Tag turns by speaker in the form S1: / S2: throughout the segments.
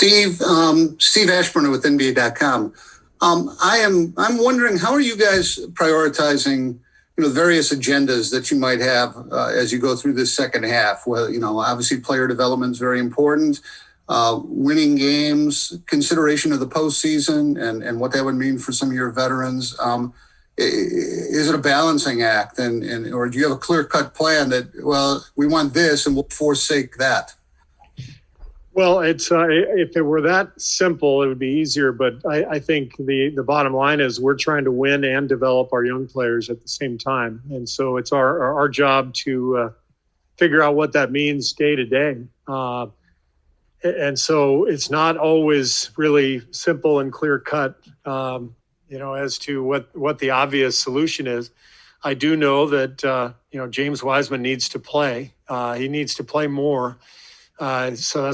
S1: Steve Ashburner with NBA.com. I'm wondering, how are you guys prioritizing, the various agendas that you might have as you go through this second half? Well, obviously player development is very important. Winning games, consideration of the postseason, and what that would mean for some of your veterans. Is it a balancing act, or do you have a clear-cut plan that, well, we want this and we'll forsake that?
S2: Well, it's if it were that simple, it would be easier. But I think the bottom line is we're trying to win and develop our young players at the same time. And so it's our job to figure out what that means day to day. And so it's not always really simple and clear cut, as to what the obvious solution is. I do know that, James Wiseman needs to play. He needs to play more. So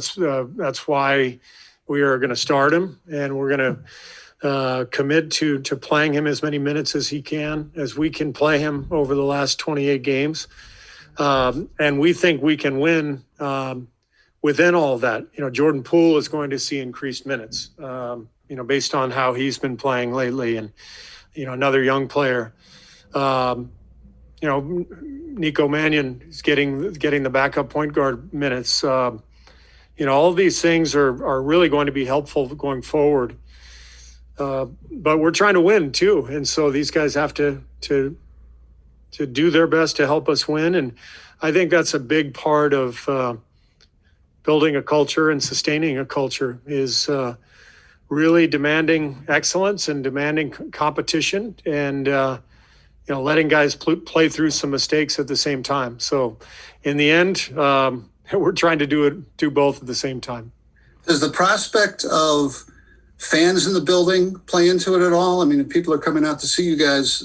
S2: that's why we are going to start him, and we're going to commit to playing him as many minutes as we can play him over the last 28 games. And we think we can win within all of that. Jordan Poole is going to see increased minutes, based on how he's been playing lately, and another young player. Nico Mannion is getting the backup point guard minutes. All of these things are really going to be helpful going forward. But we're trying to win too, and so these guys have to do their best to help us win. And I think that's a big part of building a culture and sustaining a culture is really demanding excellence and demanding competition, and letting guys play through some mistakes at the same time. So in the end, we're trying to do both at the same time.
S1: Does the prospect of fans in the building play into it at all? I mean, if people are coming out to see you guys,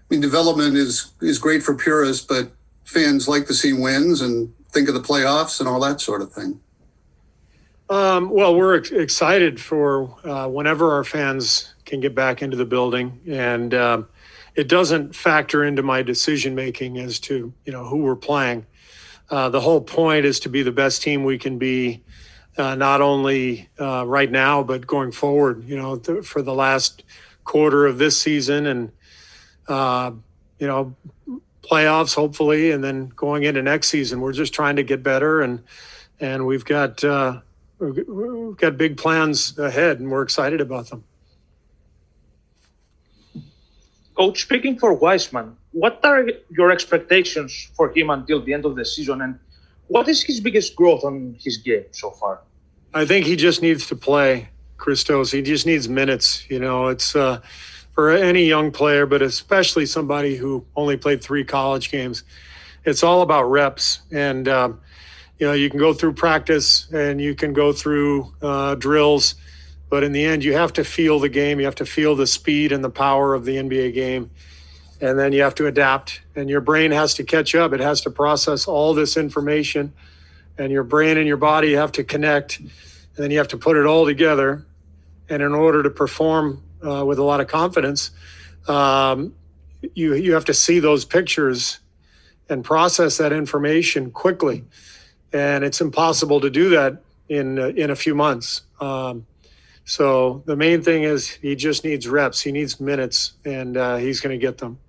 S1: development is great for purists, but fans like to see wins and think of the playoffs and all that sort of thing.
S2: Well, we're excited for whenever our fans can get back into the building, and it doesn't factor into my decision making as to who we're playing. The whole point is to be the best team we can be, not only right now but going forward. For the last quarter of this season, and playoffs hopefully, and then going into next season. We're just trying to get better, and we've got big plans ahead, and we're excited about them.
S3: Coach, speaking for Wiseman, what are your expectations for him until the end of the season, and what is his biggest growth on his game so far?
S2: I think he just needs to play, Christos. He just needs minutes. It's for any young player, but especially somebody who only played 3 college games. It's all about reps, and you can go through practice and you can go through drills, but in the end, you have to feel the game. You have to feel the speed and the power of the NBA game. And then you have to adapt, and your brain has to catch up. It has to process all this information, and your brain and your body have to connect, and then you have to put it all together. And in order to perform with a lot of confidence, you have to see those pictures and process that information quickly. And it's impossible to do that in a few months. So the main thing is he just needs reps. He needs minutes, and he's going to get them.